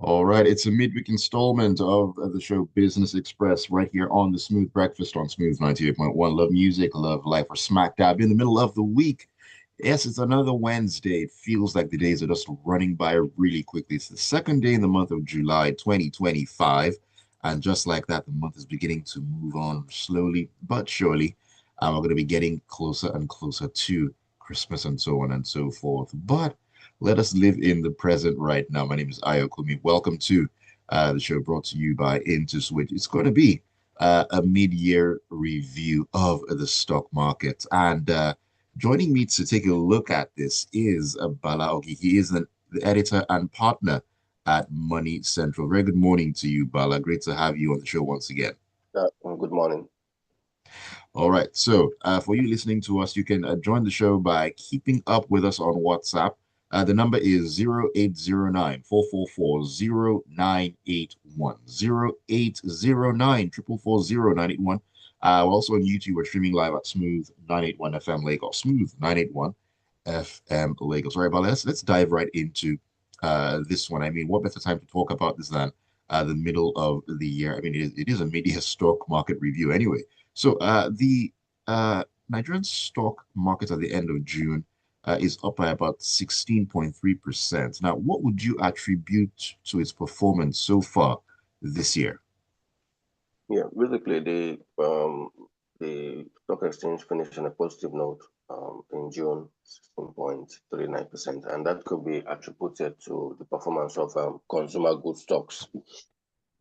All right, it's a midweek installment of the show Business Express right here on the Smooth Breakfast on Smooth 98.1. Love music, love life. We're smack dab in the middle of the week. Yes, it's another Wednesday. It feels like the days are just running by really quickly. It's the second day in the month of July 2025. And just like that, the month is beginning to move on slowly but surely. We're going to be getting closer and closer to Christmas and so on and so forth. But let us live in the present right now. My name is Ayokunmi. Welcome to the show brought to you by IntoSwitch. It's going to be a mid-year review of the stock market. And joining me to take a look at this is Bala Augie. He is the editor and partner at MoneyCentral. Very good morning to you, Bala. Great to have you on the show once again. Good morning. All right. So, for you listening to us, you can join the show by keeping up with us on WhatsApp. The number is 0809 444 0981. 0809 444 0981. We're also on YouTube. We're streaming live at Smooth 981 FM Lagos. Smooth 981 FM Lagos. All right, but let's dive right into this one. I mean, what better time to talk about this than the middle of the year? I mean, it is a media stock market review anyway. So the Nigerian stock market at the end of June is up by about 16.3%. Now, what would you attribute to its performance so far this year? Yeah, basically the stock exchange finished on a positive note in June, 16.39%, and that could be attributed to the performance of consumer goods stocks.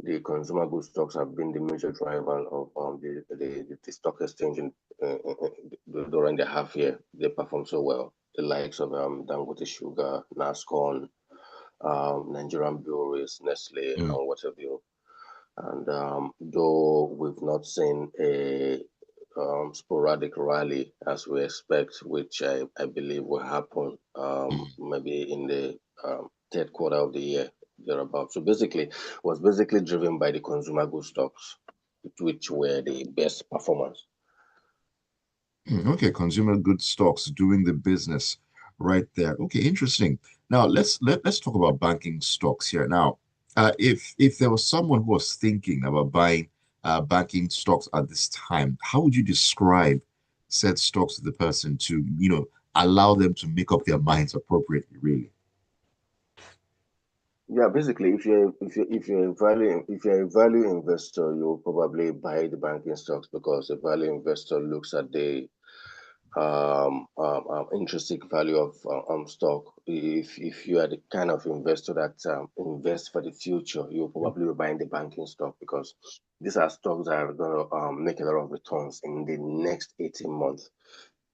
The consumer goods stocks have been the major driver of the stock exchange during the half year. They performed so well. The likes of Dangote Sugar, Nascon, Nigerian Breweries, Nestle, Mm, and what have you. And though we've not seen a sporadic rally as we expect, which I believe will happen mm. maybe in the third quarter of the year, thereabout. So basically, was basically driven by the consumer goods stocks, which were the best performers. Okay, consumer goods stocks doing the business right there. Okay, interesting. Now let's talk about banking stocks here. Now, if there was someone who was thinking about buying banking stocks at this time, how would you describe said stocks to the person to, allow them to make up their minds appropriately, really? Yeah, basically, if you're a value investor, you'll probably buy the banking stocks because the value investor looks at the intrinsic value of stock. If you are the kind of investor that invests for the future, you'll probably be buying the banking stock because these are stocks that are going to make a lot of returns in the next 18 months.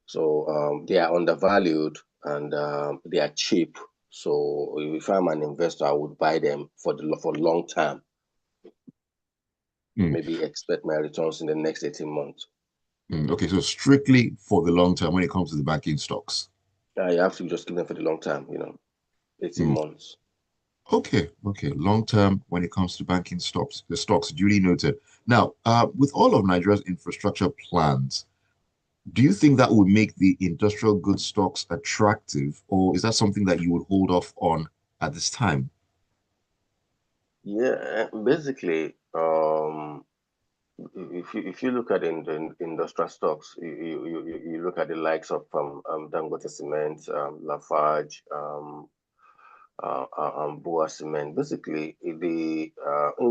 So they are undervalued and they are cheap. So if I'm an investor, I would buy them for long term. Mm, Maybe expect my returns in the next 18 months. Okay, so strictly for the long term when it comes to the banking stocks. You have to just keep them for the long term, 18 Mm, months. okay, long term when it comes to banking stocks, the stocks duly noted. Now, with all of Nigeria's infrastructure plans, do you think that would make the industrial goods stocks attractive, or is that something that you would hold off on at this time? Yeah, basically, if you look at the industrial stocks, you look at the likes of Dangote Cement, Lafarge, Boa Cement. Basically, the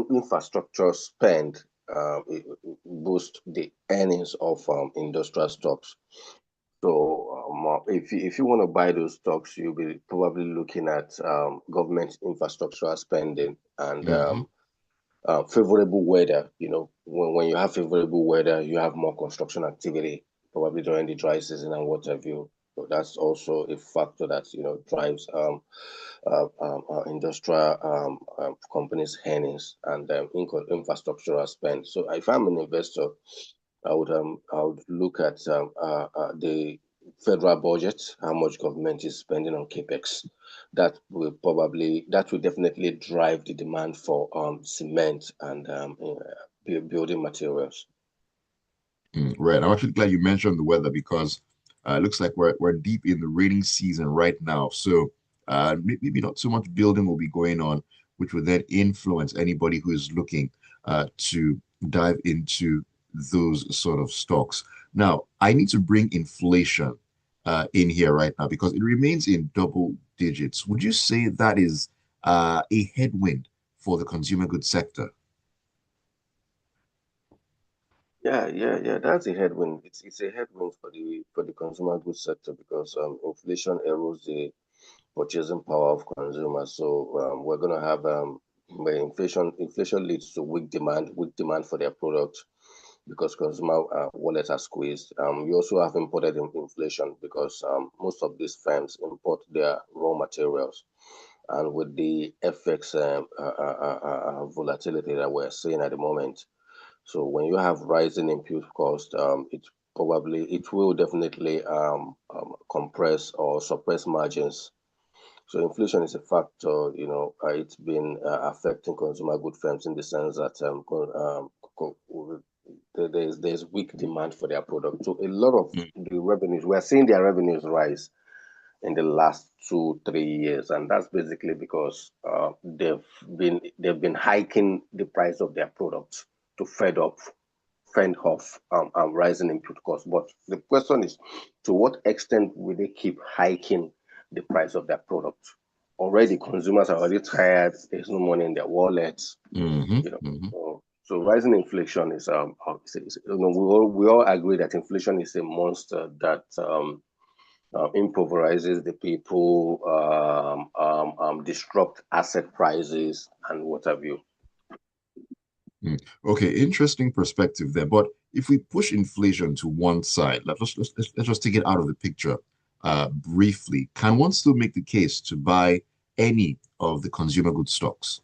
infrastructure spend boost the earnings of industrial stocks. So if you want to buy those stocks, you'll be probably looking at government infrastructural spending and Hmm. favorable weather. When you have favorable weather, you have more construction activity, probably during the dry season and what have you. So that's also a factor that drives industrial companies' earnings and infrastructural spend. So if I'm an investor, I would look at the federal budget, how much government is spending on capex. That will definitely drive the demand for cement and building materials. Right. I'm actually glad you mentioned the weather because it looks like we're deep in the rainy season right now. So maybe not so much building will be going on, which would then influence anybody who is looking to dive into those sort of stocks. Now, I need to bring inflation in here right now because it remains in double digits. Would you say that is a headwind for the consumer goods sector? Yeah. That's a headwind. It's a headwind for the consumer goods sector because inflation erodes the purchasing power of consumers. So we're gonna have when inflation leads to weak demand for their product because consumer wallets are squeezed. We also have imported inflation because most of these firms import their raw materials. And with the FX volatility that we're seeing at the moment, so when you have rising input cost, it will definitely compress or suppress margins. So inflation is a factor, it's been affecting consumer good firms in the sense that there's weak demand for their product. So a lot of Mm, the revenues, we're seeing their revenues rise in the last 2 3 years, and that's basically because they've been hiking the price of their products to fend off rising input costs. But the question is, to what extent will they keep hiking the price of their product? Already, consumers are already tired. There's no money in their wallets. hmm You know, hmm so rising inflation is we all agree that inflation is a monster that impoverizes the people, disrupt asset prices, and what have you. Mm. Okay, interesting perspective there. But if we push inflation to one side, let's just take it out of the picture briefly. Can one still make the case to buy any of the consumer goods stocks?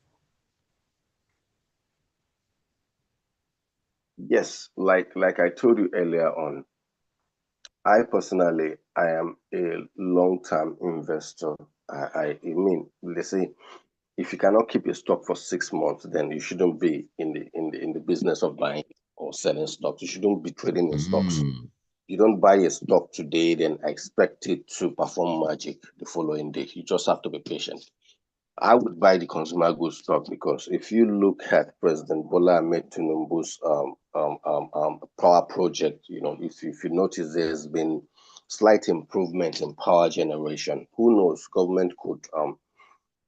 Yes, like I told you earlier on, I am a long-term investor. I mean, let's say if you cannot keep a stock for 6 months, then you shouldn't be in the business of buying or selling stocks. You shouldn't be trading in stocks. Mm, You don't buy a stock today, then expect it to perform magic the following day. You just have to be patient. I would buy the consumer goods stock because if you look at President Bola Ahmed Tinubu's power project, if you notice there's been slight improvement in power generation. Who knows? Government could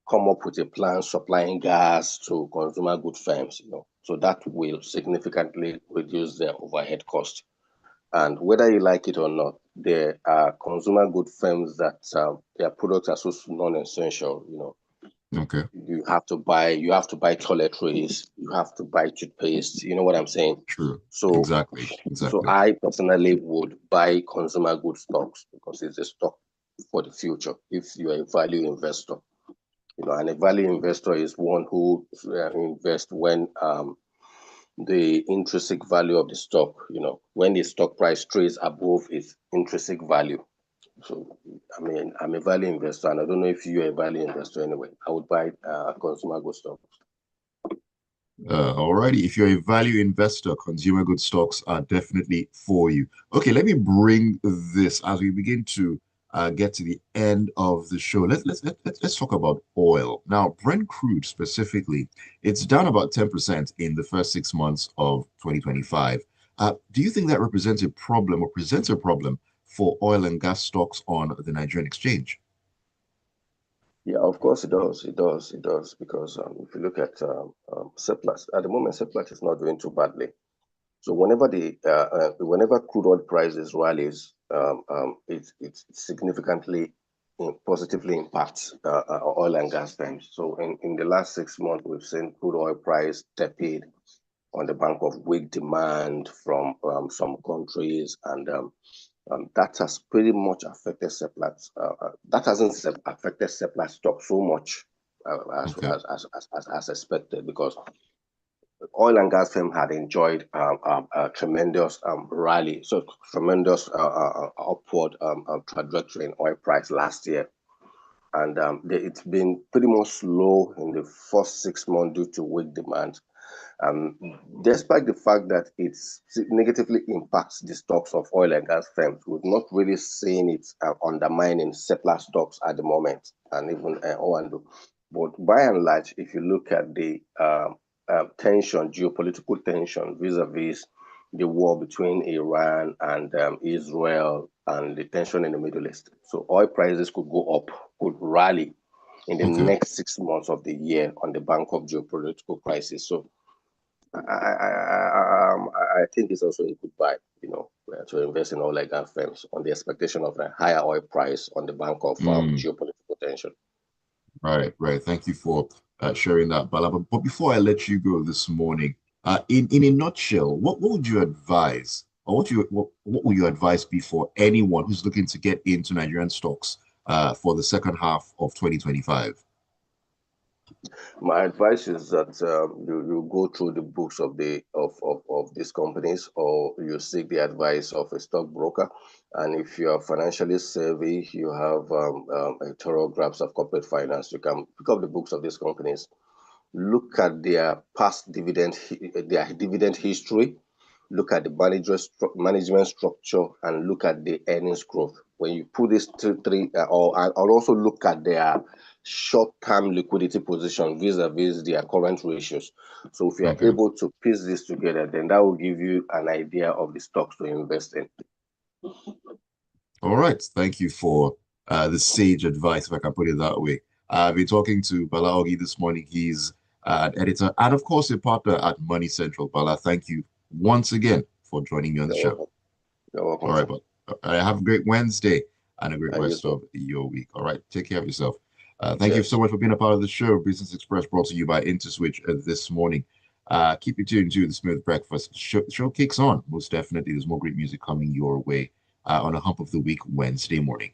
come up with a plan supplying gas to consumer good firms, so that will significantly reduce their overhead cost. And whether you like it or not, there are consumer good firms that their products are so non-essential. okay, You have to buy toiletries, you have to buy toothpaste. You know what I'm saying? true. So, Exactly, so exactly. I personally would buy consumer good stocks because it's a stock for the future. If you're a value investor, and a value investor is one who invests when the intrinsic value of the stock, when the stock price trades above its intrinsic value. So, I mean, I'm a value investor, and I don't know if you're a value investor anyway. I would buy consumer goods stock. Alrighty, if you're a value investor, consumer goods stocks are definitely for you. Okay, let me bring this as we begin to get to the end of the show. Let's talk about oil. Now, Brent crude specifically, it's down about 10% in the first 6 months of 2025. Do you think that represents a problem or presents a problem for oil and gas stocks on the Nigerian exchange? Yeah, of course it does. It does. It does because if you look at surplus at the moment, surplus is not doing too badly. So whenever crude oil prices rallies, it significantly positively impacts oil and gas firms. So in the last 6 months, we've seen crude oil price tepid on the back of weak demand from some countries, and that has pretty much affected surplus. That hasn't affected surplus stock so much Okay, as expected because oil and gas firm had enjoyed a tremendous rally, so tremendous upward trajectory in oil price last year. And it's been pretty much slow in the first 6 months due to weak demand. Um, Despite the fact that it negatively impacts the stocks of oil and gas firms, we've not really seen it undermining surplus stocks at the moment, and even O&O. But by and large, if you look at the tension, geopolitical tension vis-a-vis the war between Iran and Israel and the tension in the Middle East, so oil prices could go up, could rally in the Okay. next 6 months of the year on the bank of geopolitical crisis. So I think it's also a good buy, to invest in oil and gas firms on the expectation of a higher oil price on the bank of Mm, geopolitical tension. right, right. Thank you for sharing that, Bala. But before I let you go this morning, in a nutshell, what would you advise, or what would your advice be for anyone who's looking to get into Nigerian stocks for the second half of 2025? My advice is that you go through the books of these companies, or you seek the advice of a stockbroker. And if you are financially savvy, you have a thorough grasp of corporate finance, you can pick up the books of these companies, look at their past their dividend history, look at the management structure, and look at the earnings growth. When you put these three, or I'll also look at their short-term liquidity position vis-a-vis their current ratios. So if you are Okay. able to piece this together, then that will give you an idea of the stocks to invest in. All right. Thank you for the sage advice, if I can put it that way. I've been talking to Bala Augie this morning. He's an editor and, of course, a partner at MoneyCentral. Bala, thank you once again for joining me on the You're show. welcome. You're welcome, All right, sir. but have a great Wednesday and a great And you rest too. of your week. All right. Take care of yourself. Thank you so Cheers. much for being a part of the show. Business Express brought to you by InterSwitch this morning. Keep it tuned to the Smooth Breakfast. Show kicks on. Most definitely. There's more great music coming your way on a hump of the week Wednesday morning.